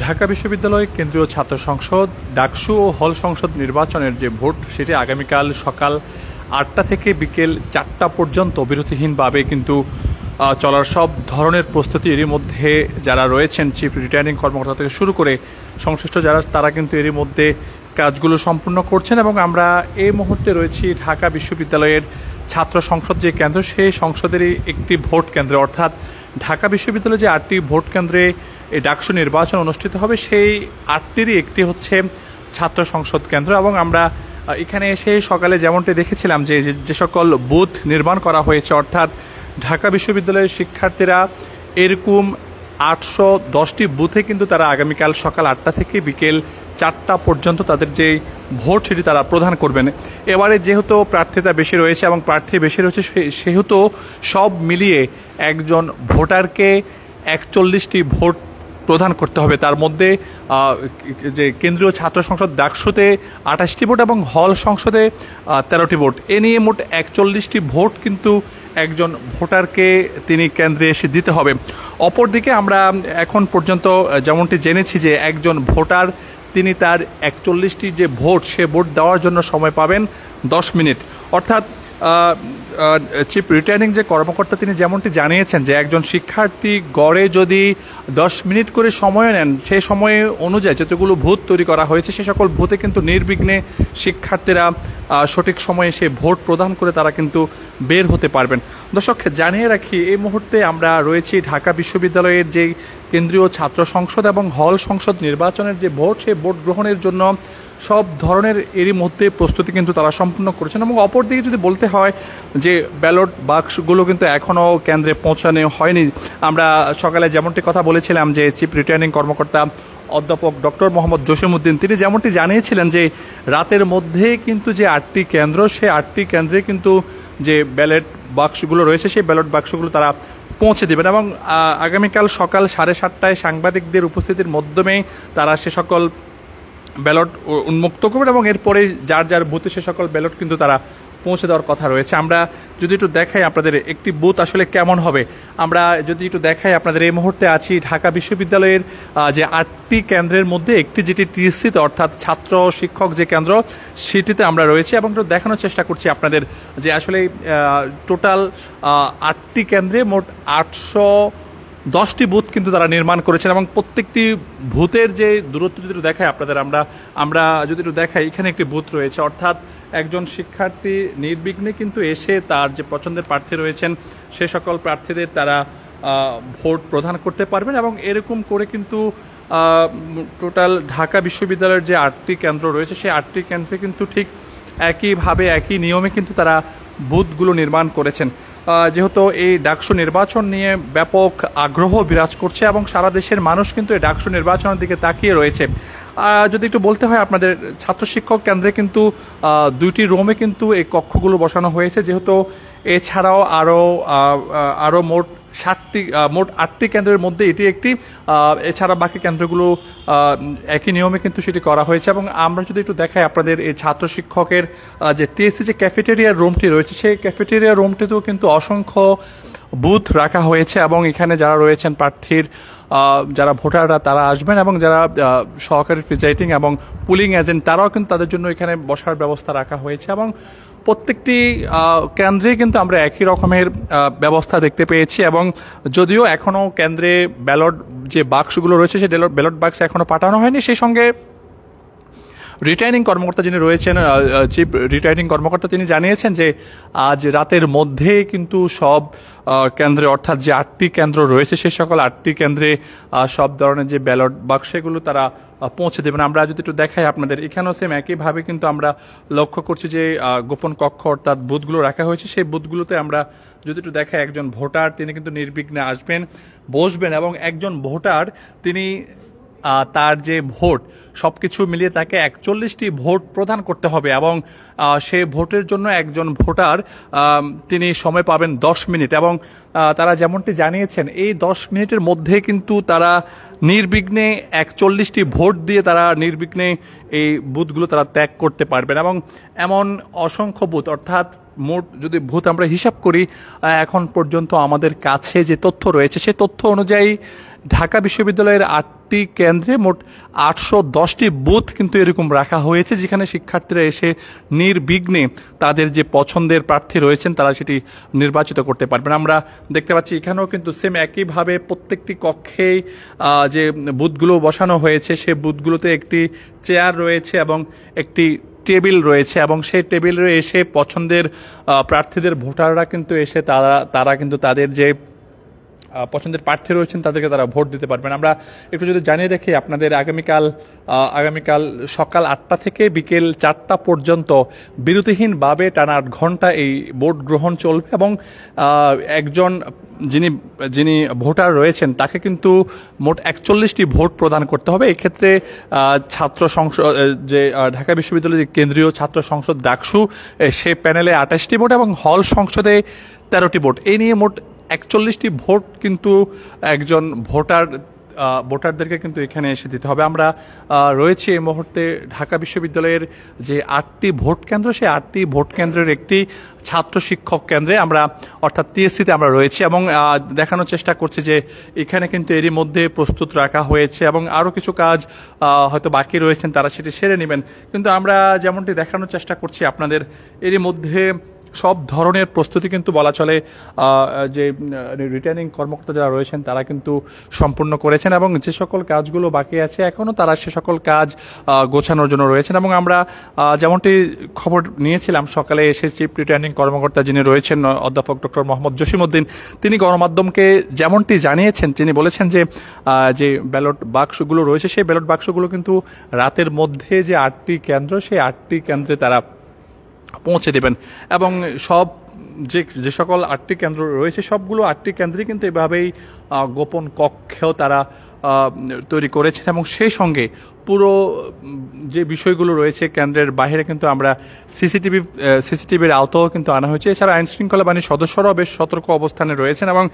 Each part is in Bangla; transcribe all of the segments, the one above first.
ঢাকা বিশ্ববিদ্যালয় কেন্দ্রীয় ছাত্র সংসদ ডাকসু ও হল সংসদ নির্বাচনের যে ভোট সেটি আগামীকাল সকাল ৮টা থেকে বিকেল ৪টা পর্যন্ত বিরতিহীনভাবে কিন্তু চলার সব ধরনের প্রস্তুতি এরই মধ্যে যারা রয়েছেন চিফ রিটার্নিং কর্মকর্তা থেকে শুরু করে সংশ্লিষ্ট যারা তারা কিন্তু এরই মধ্যে কাজগুলো সম্পূর্ণ করছেন এবং আমরা এই মুহূর্তে রয়েছি ঢাকা বিশ্ববিদ্যালয়ের ছাত্র সংসদ যে কেন্দ্র সেই সংসদেরই একটি ভোট কেন্দ্রে অর্থাৎ ঢাকা বিশ্ববিদ্যালয়ে যে ৮টি ভোট কেন্দ্রে এই ডাকসু নির্বাচন অনুষ্ঠিত হবে সেই ৮টিরই একটি হচ্ছে ছাত্র সংসদ কেন্দ্র এবং আমরা এখানে এসে সকালে যেমনটি দেখেছিলাম যে সকল বুথ নির্মাণ করা হয়েছে অর্থাৎ ঢাকা বিশ্ববিদ্যালয়ের শিক্ষার্থীরা এরকম ৮১০টি বুথে কিন্তু তারা আগামীকাল সকাল ৮টা থেকে বিকেল ৪টা পর্যন্ত তাদের যে ভোট সেটি তারা প্রদান করবেন। এবারে যেহেতু প্রার্থিতা বেশি রয়েছে এবং প্রার্থী বেশি রয়েছে সেহেতু সব মিলিয়ে একজন ভোটারকে ৪১টি ভোট প্রদান করতে হবে। তার মধ্যে যে কেন্দ্রীয় ছাত্র সংসদ ডাকসুতে ২৮টি ভোট এবং হল সংসদে ১৩টি ভোট, এ নিয়ে মোট ৪১টি ভোট কিন্তু একজন ভোটারকে তিনি কেন্দ্রে এসে দিতে হবে। অপরদিকে আমরা এখন পর্যন্ত যেমনটি জেনেছি যে একজন ভোটার তিনি তার ৪১টি যে ভোট সে ভোট দেওয়ার জন্য সময় পাবেন ১০ মিনিট। অর্থাৎ চিফ রিটার্নিং যে কর্মকর্তা তিনি যেমনটি জানিয়েছেন যে একজন শিক্ষার্থী গড়ে যদি ১০ মিনিট করে সময় নেন সেই সময়ে অনুযায়ী যতগুলো ভোট তৈরি করা হয়েছে সে সকল ভোটে কিন্তু নির্বিঘ্নে শিক্ষার্থীরা সঠিক সময়ে সে ভোট প্রদান করে তারা কিন্তু বের হতে পারবেন। দর্শক জানিয়ে রাখি এই মুহূর্তে আমরা রয়েছি ঢাকা বিশ্ববিদ্যালয়ের যে কেন্দ্রীয় ছাত্র সংসদ এবং হল সংসদ নির্বাচনের যে ভোট সেই ভোট গ্রহণের জন্য সব ধরনের এরই মধ্যে প্রস্তুতি কিন্তু তারা সম্পূর্ণ করেছেন এবং অপরদিকে যদি বলতে হয় যে ব্যালট বাক্সগুলো কিন্তু এখনও কেন্দ্রে পৌঁছানো হয়নি। আমরা সকালে যেমনটি কথা বলেছিলাম যে চিফ রিটার্নিং কর্মকর্তা অধ্যাপক ডক্টর মোহাম্মদ জসিমউদ্দিন তিনি যেমনটি জানিয়েছিলেন যে রাতের মধ্যেই কিন্তু যে ৮টি কেন্দ্র সেই ৮টি কেন্দ্রে কিন্তু যে ব্যালট বাক্সগুলো রয়েছে সেই ব্যালট বাক্সগুলো তারা পৌঁছে দেবেন এবং আগামীকাল সকাল 7:30টায় সাংবাদিকদের উপস্থিতির মাধ্যমে তারা সে সকল ব্যালট উন্মুক্ত করবেন এবং এরপরে যার যার বুথে সে সকল ব্যালট কিন্তু তারা পৌঁছে দেওয়ার কথা রয়েছে। আমরা যদি একটু দেখাই আপনাদের একটি বুথ আসলে কেমন হবে, আমরা যদি একটু দেখাই আপনাদের এই মুহূর্তে আছি ঢাকা বিশ্ববিদ্যালয়ের যে ৮টি কেন্দ্রের মধ্যে একটি যেটি টিএসসিতে অর্থাৎ ছাত্র শিক্ষক যে কেন্দ্র সেটিতে আমরা রয়েছি এবং একটু দেখানোর চেষ্টা করছি আপনাদের যে আসলে টোটাল ৮টি কেন্দ্রে মোট ৮১০টি বুথ কিন্তু তারা নির্মাণ করেছেন এবং প্রত্যেকটি বুথের যে দূরত্ব যদি একটু দেখাই আপনাদের আমরা যদি একটু দেখাই এখানে একটি বুথ রয়েছে অর্থাৎ একজন শিক্ষার্থী নির্বিঘ্নে কিন্তু এসে তার যে পছন্দের প্রার্থী রয়েছেন সে সকল প্রার্থীদের তারা ভোট প্রদান করতে পারবেন এবং এরকম করে কিন্তু টোটাল ঢাকা বিশ্ববিদ্যালয়ের যে ৮টি কেন্দ্র রয়েছে সেই ৮টি কেন্দ্রে কিন্তু ঠিক একইভাবে একই নিয়মে কিন্তু তারা বুথগুলো নির্মাণ করেছেন। যেহেতু এই ডাকসু নির্বাচন নিয়ে ব্যাপক আগ্রহ বিরাজ করছে এবং সারা দেশের মানুষ কিন্তু এই ডাকসু নির্বাচনের দিকে তাকিয়ে রয়েছে। যদি একটু বলতে হয় আপনাদের ছাত্র শিক্ষক কেন্দ্রে কিন্তু 2টি রুমে কিন্তু এই কক্ষগুলো বসানো হয়েছে, যেহেতু এছাড়াও আরও মোট 8টি কেন্দ্রের মধ্যে এটি একটি, এছাড়া বাকি কেন্দ্রগুলো একই নিয়মে কিন্তু সেটি করা হয়েছে এবং আমরা যদি একটু দেখাই আপনাদের এই ছাত্র শিক্ষকের যে টিএসসি যে ক্যাফেটেরিয়ার রুমটি রয়েছে সেই ক্যাফেটেরিয়া রুমটিতেও কিন্তু অসংখ্য বুথ রাখা হয়েছে এবং এখানে যারা রয়েছেন প্রার্থীর যারা ভোটাররা তারা আসবেন এবং যারা সহকারী প্রিজাইডিং এবং পুলিং এজেন্ট তারাও কিন্তু তাদের জন্য এখানে বসার ব্যবস্থা রাখা হয়েছে এবং প্রত্যেকটি কেন্দ্রে কিন্তু আমরা একই রকমের ব্যবস্থা দেখতে পেয়েছি এবং যদিও এখনও কেন্দ্রে ব্যালট যে বাক্সগুলো রয়েছে সেই ব্যালট বাক্স এখনও পাঠানো হয়নি, সেই সঙ্গে রিটার্নিং কর্মকর্তা যিনি রয়েছেন চিফ রিটার্নিং কর্মকর্তা তিনি জানিয়েছেন যে আজ রাতের মধ্যে কিন্তু সব কেন্দ্রে অর্থাৎ যে ৮টি কেন্দ্র রয়েছে সেই সকল ৮টি কেন্দ্রে সব ধরনের যে ব্যালট বাক্স সেগুলো তারা পৌঁছে দেবেন। আমরা যদি একটু দেখাই আপনাদের এখানেও সেম একইভাবে কিন্তু আমরা লক্ষ্য করছি যে গোপন কক্ষ অর্থাৎ বুথগুলো রাখা হয়েছে সেই বুথগুলোতে আমরা যদি একটু দেখাই একজন ভোটার তিনি কিন্তু নির্বিঘ্নে আসবেন বসবেন এবং একজন ভোটার তিনি তার যে ভোট সবকিছু মিলিয়ে তাকে ৪১টি ভোট প্রদান করতে হবে এবং সেই ভোটের জন্য একজন ভোটার তিনি সময় পাবেন ১০ মিনিট এবং তারা যেমনটি জানিয়েছেন এই ১০ মিনিটের মধ্যে কিন্তু তারা নির্বিঘ্নে ৪১টি ভোট দিয়ে তারা নির্বিঘ্নে এই বুথগুলো তারা ত্যাগ করতে পারবেন এবং এমন অসংখ্য বুথ অর্থাৎ মোট যদি ভোট আমরা হিসাব করি এখন পর্যন্ত আমাদের কাছে যে তথ্য রয়েছে সেই তথ্য অনুযায়ী ঢাকা বিশ্ববিদ্যালয়ের ৮ 8টি কেন্দ্রে মোট 810টি বুথ কিন্তু এরকম রাখা হয়েছে, যেখানে শিক্ষার্থীরা এসে নির্বিঘ্নে তাদের যে পছন্দের প্রার্থী রয়েছেন তারা সেটি নির্বাচিত করতে পারবেন। আমরা দেখতে পাচ্ছি এখানেও কিন্তু সেম একইভাবে প্রত্যেকটি কক্ষেই যে বুথগুলো বসানো হয়েছে সেই বুথগুলোতে একটি চেয়ার রয়েছে এবং একটি টেবিল রয়েছে, এবং সেই টেবিলে এসে পছন্দের প্রার্থীদের ভোটাররা কিন্তু এসে তারা কিন্তু তাদের যে পছন্দের প্রার্থী রয়েছেন তাদেরকে তারা ভোট দিতে পারবেন। আমরা একটু যদি জানিয়ে দেখি আপনাদের, আগামীকাল সকাল 8টা থেকে বিকেল 4টা পর্যন্ত বিরতিহীনভাবে টানা 8 ঘন্টা এই ভোট গ্রহণ চলবে, এবং একজন যিনি ভোটার রয়েছেন তাকে কিন্তু মোট 41টি ভোট প্রদান করতে হবে। এক্ষেত্রে ছাত্র সংসদ যে ঢাকা বিশ্ববিদ্যালয়ের কেন্দ্রীয় ছাত্র সংসদ ডাকসু সে প্যানেলে 28টি ভোট এবং হল সংসদে 13টি ভোট, এই নিয়ে মোট 41টি ভোট কিন্তু একজন ভোটারদেরকে কিন্তু এখানে এসে দিতে হবে। আমরা রয়েছি এই মুহূর্তে ঢাকা বিশ্ববিদ্যালয়ের যে 8টি ভোট কেন্দ্র, সেই 8টি ভোট কেন্দ্রের একটি ছাত্র শিক্ষক কেন্দ্রে আমরা অর্থাৎ টিএসসিতে আমরা রয়েছি, এবং দেখানোর চেষ্টা করছি যে এখানে কিন্তু এরই মধ্যে প্রস্তুত রাখা হয়েছে এবং আরও কিছু কাজ হয়তো বাকি রয়েছেন, তারা সেটি সেরে নেবেন। কিন্তু আমরা যেমনটি দেখানোর চেষ্টা করছি আপনাদের, এরই মধ্যে সব ধরনের প্রস্তুতি কিন্তু বলা চলে যে রিটার্নিং কর্মকর্তা যারা রয়েছেন তারা কিন্তু সম্পূর্ণ করেছেন, এবং যে সকল কাজগুলো বাকি আছে এখনও তারা সে সকল কাজ গোছানোর জন্য রয়েছেন। এবং আমরা যেমনটি খবর নিয়েছিলাম সকালে এসে চিফ রিটার্নিং কর্মকর্তা যিনি রয়েছেন অধ্যাপক ডক্টর মোহাম্মদ জসিমউদ্দিন, তিনি গণমাধ্যমকে যেমনটি জানিয়েছেন, তিনি বলেছেন যে ব্যালট বাক্সগুলো রয়েছে সেই ব্যালট বাক্সগুলো কিন্তু রাতের মধ্যে যে 8টি কেন্দ্র সেই 8টি কেন্দ্রে তারা পৌঁছে দেবেন, এবং যে সকল 8টি কেন্দ্র রয়েছে সবগুলো 8টি কেন্দ্রে কিন্তু এভাবেই গোপন কক্ষেও তারা তৈরি করেছেন, এবং সেই সঙ্গে পুরো যে বিষয়গুলো রয়েছে কেন্দ্রের বাইরে কিন্তু আমরা সিসিটিভির আওতাও কিন্তু আনা হয়েছে। এছাড়া আইন শৃঙ্খলা বাহিনীর সদস্যরাও বেশ সতর্ক অবস্থানে রয়েছেন, এবং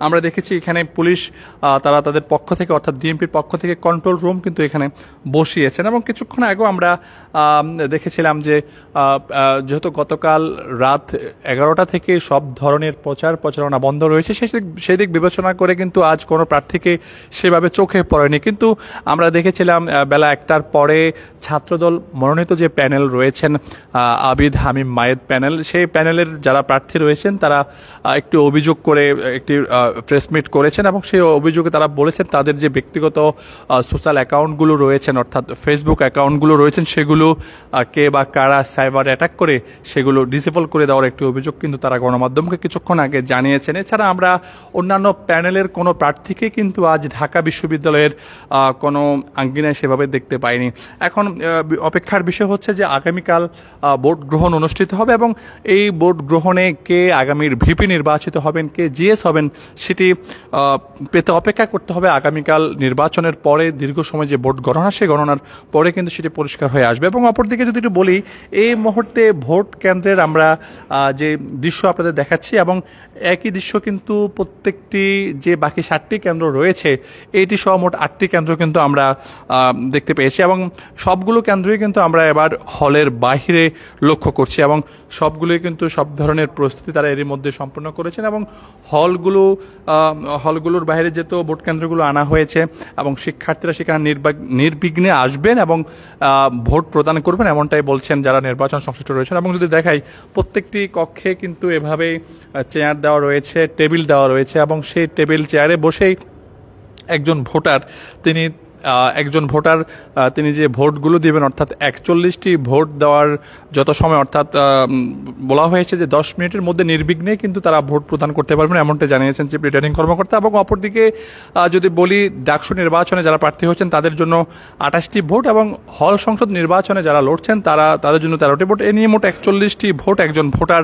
আমরা দেখেছি এখানে পুলিশ তারা তাদের পক্ষ থেকে অর্থাৎ ডিএমপির পক্ষ থেকে কন্ট্রোল রুম কিন্তু এখানে বসিয়েছেন। এবং কিছুক্ষণ আগেও আমরা দেখেছিলাম যে যেহেতু গতকাল রাত 11টা থেকে সব ধরনের প্রচারণা বন্ধ রয়েছে, সেই দিক বিবেচনা করে কিন্তু আজ কোনো প্রার্থীকে সেভাবে চোখে পড়েনি। কিন্তু আমরা দেখেছিলাম বেলা 1টার পরে ছাত্রদল মনোনীত যে প্যানেল রয়েছেন আবিদ হামিম মায়েদ প্যানেল, সেই প্যানেলের যারা প্রার্থী রয়েছেন তারা একটি অভিযোগ করে একটি প্রেস মিট করেছেন, এবং সেই অভিযোগে তারা বলেছেন তাদের যে ব্যক্তিগত সোশ্যাল অ্যাকাউন্টগুলো রয়েছেন অর্থাৎ ফেসবুক অ্যাকাউন্টগুলো রয়েছেন সেগুলো কে বা কারা সাইবার অ্যাটাক করে সেগুলো ডিসেবল করে দেওয়ার একটি অভিযোগ কিন্তু তারা গণমাধ্যমকে কিছুক্ষণ আগে জানিয়েছেন। এছাড়া আমরা অন্যান্য প্যানেলের কোনো প্রার্থীকে কিন্তু আজ ঢাকা বিশ্ববিদ্যালয়ের কোনো আঙ্গিনায় সেভাবে দেখতে পাইনি। এখন অপেক্ষার বিষয় হচ্ছে যে আগামীকাল ভোট গ্রহণ অনুষ্ঠিত হবে, এবং এই ভোট গ্রহণে কে আগামীর ভিপি নির্বাচিত হবেন, কে জিএস হবেন সেটি পেতে অপেক্ষা করতে হবে। আগামীকাল নির্বাচনের পরে দীর্ঘ সময় যে ভোট গণনা সেই গণনার পরে কিন্তু সেটি পরিষ্কার হয়ে আসবে। এবং অপরদিকে যদি একটু বলি, এই মুহূর্তে ভোট কেন্দ্রের আমরা যে দৃশ্য আপনাদের দেখাচ্ছি, এবং একই দৃশ্য কিন্তু প্রত্যেকটি যে বাকি 7টি কেন্দ্র রয়েছে এইটি সহ মোট 8টি কেন্দ্র কিন্তু আমরা দেখতে পেয়েছি, এবং সবগুলো কেন্দ্রই কিন্তু আমরা এবার হলের বাহিরে লক্ষ্য করছি, এবং সবগুলোই কিন্তু সব ধরনের প্রস্তুতি তারা এরই মধ্যে সম্পন্ন করেছেন। এবং হলগুলোর বাইরে যেহেতু ভোট কেন্দ্রগুলো আনা হয়েছে এবং শিক্ষার্থীরা সেখানে নির্বিঘ্নে আসবেন এবং ভোট প্রদান করবেন এমনটাই বলছেন যারা নির্বাচন সংশ্লিষ্ট রয়েছেন। এবং যদি দেখাই প্রত্যেকটি কক্ষে কিন্তু এভাবেই চেয়ার দেওয়া রয়েছে, টেবিল দেওয়া রয়েছে, এবং সেই টেবিল চেয়ারে বসেই একজন ভোটার তিনি যে ভোটগুলো দিবেন অর্থাৎ 41টি ভোট দেওয়ার যত সময় অর্থাৎ বলা হয়েছে যে 10 মিনিটের মধ্যে নির্বিঘ্নে কিন্তু তারা ভোট প্রদান করতে পারবেন এমনটা জানিয়েছেন চিফ রিটার্নিং কর্মকর্তা। এবং অপরদিকে যদি বলি ডাকসু নির্বাচনে যারা প্রার্থী হচ্ছেন তাদের জন্য 28টি ভোট, এবং হল সংসদ নির্বাচনে যারা লড়ছেন তাদের জন্য 13টি ভোট, এ নিয়ে মোট 41টি ভোট একজন ভোটার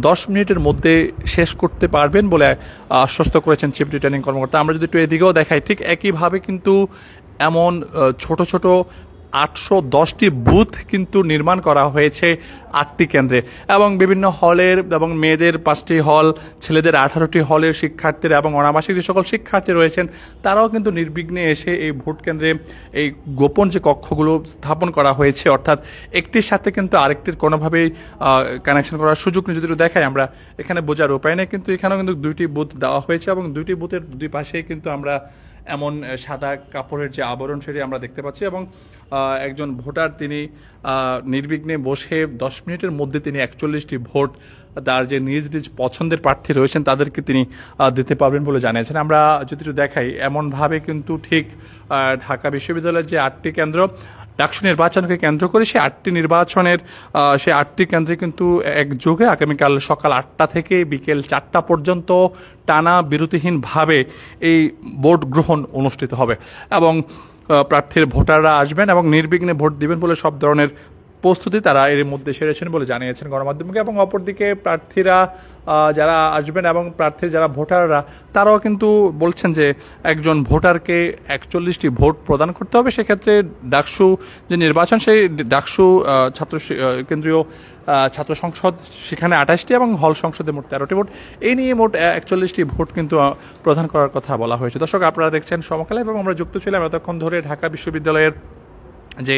10 মিনিটের মধ্যে শেষ করতে পারবেন বলে আশ্বস্ত করেছেন চিফ রিটার্নিং কর্মকর্তা। আমরা যদি একটু এদিকেও দেখাই, ঠিক একইভাবে কিন্তু এমন ছোট 810টি বুথ কিন্তু নির্মাণ করা হয়েছে 8টি কেন্দ্রে, এবং বিভিন্ন হলের এবং মেয়েদের 5টি হল, ছেলেদের 18টি হলের শিক্ষার্থীরা এবং অনাবাসিক যে সকল শিক্ষার্থী রয়েছেন তারাও কিন্তু নির্বিঘ্নে এসে এই ভোট কেন্দ্রে এই গোপন যে কক্ষগুলো স্থাপন করা হয়েছে অর্থাৎ একটির সাথে কিন্তু আরেকটির কোনোভাবেই কানেকশন করার সুযোগ নেই। যদি দেখাই আমরা এখানে বোঝার উপায় নেই, কিন্তু এখানেও কিন্তু 2টি বুথ দেওয়া হয়েছে এবং 2টি বুথের দুই পাশেই কিন্তু আমরা এমন সাদা কাপড়ের যে আবরণ সেটি আমরা দেখতে পাচ্ছি এবং একজন ভোটার তিনি নির্বিঘ্নে বসে 10 মিনিটের মধ্যে তিনি 41টি ভোট তার যে নিজ নিজ পছন্দের প্রার্থী রয়েছেন তাদেরকে তিনি দিতে পারবেন বলে জানিয়েছেন। আমরা যদি একটু দেখাই, এমনভাবে কিন্তু ঠিক ঢাকা বিশ্ববিদ্যালয়ের যে 8টি কেন্দ্র ডাকসু নির্বাচনকে কেন্দ্র করে সেই 8টি নির্বাচনের সেই 8টি কেন্দ্রে কিন্তু একযোগে আগামীকাল সকাল 8টা থেকে বিকেল 4টা পর্যন্ত টানা বিরতিহীনভাবে এই ভোট গ্রহণ অনুষ্ঠিত হবে এবং প্রার্থীর ভোটাররা আসবেন এবং নির্বিঘ্নে ভোট দিবেন বলে সব ধরনের প্রস্তুতি তারা এর মধ্যে সেরেছেন বলে জানিয়েছেন গণমাধ্যমকে। এবং অপরদিকে প্রার্থীরা যারা আসবেন এবং প্রার্থীর যারা ভোটাররা তারাও কিন্তু বলছেন যে একজন ভোটারকে 41টি ভোট প্রদান করতে হবে। সেক্ষেত্রে ডাকসু যে নির্বাচন সেই ডাকসু কেন্দ্রীয় ছাত্র সংসদ সেখানে 28টি এবং হল সংসদে মোট 13টি ভোট, এই নিয়ে মোট 41টি ভোট কিন্তু প্রদান করার কথা বলা হয়েছে। দর্শক, আপনারা দেখছেন সমকাল এবং আমরা যুক্ত ছিলাম এতক্ষণ ধরে ঢাকা বিশ্ববিদ্যালয়ের যে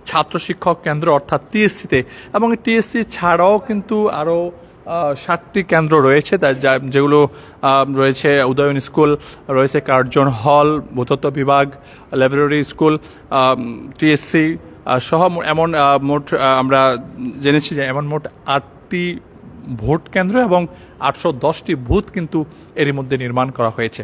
ছাত্র শিক্ষক কেন্দ্র অর্থাৎ টিএসসিতে, এবং টিএসসি ছাড়াও কিন্তু আরও 7টি কেন্দ্র রয়েছে যেগুলো রয়েছে উদয়ন স্কুল, রয়েছে কার্জন হল, ভূতত্ত্ব বিভাগ, ল্যাবরেটরি স্কুল, টিএসসি সহ এমন মোট আমরা জেনেছি যে এমন মোট 8টি ভোট কেন্দ্র এবং 810টি বুথ কিন্তু এরই মধ্যে নির্মাণ করা হয়েছে।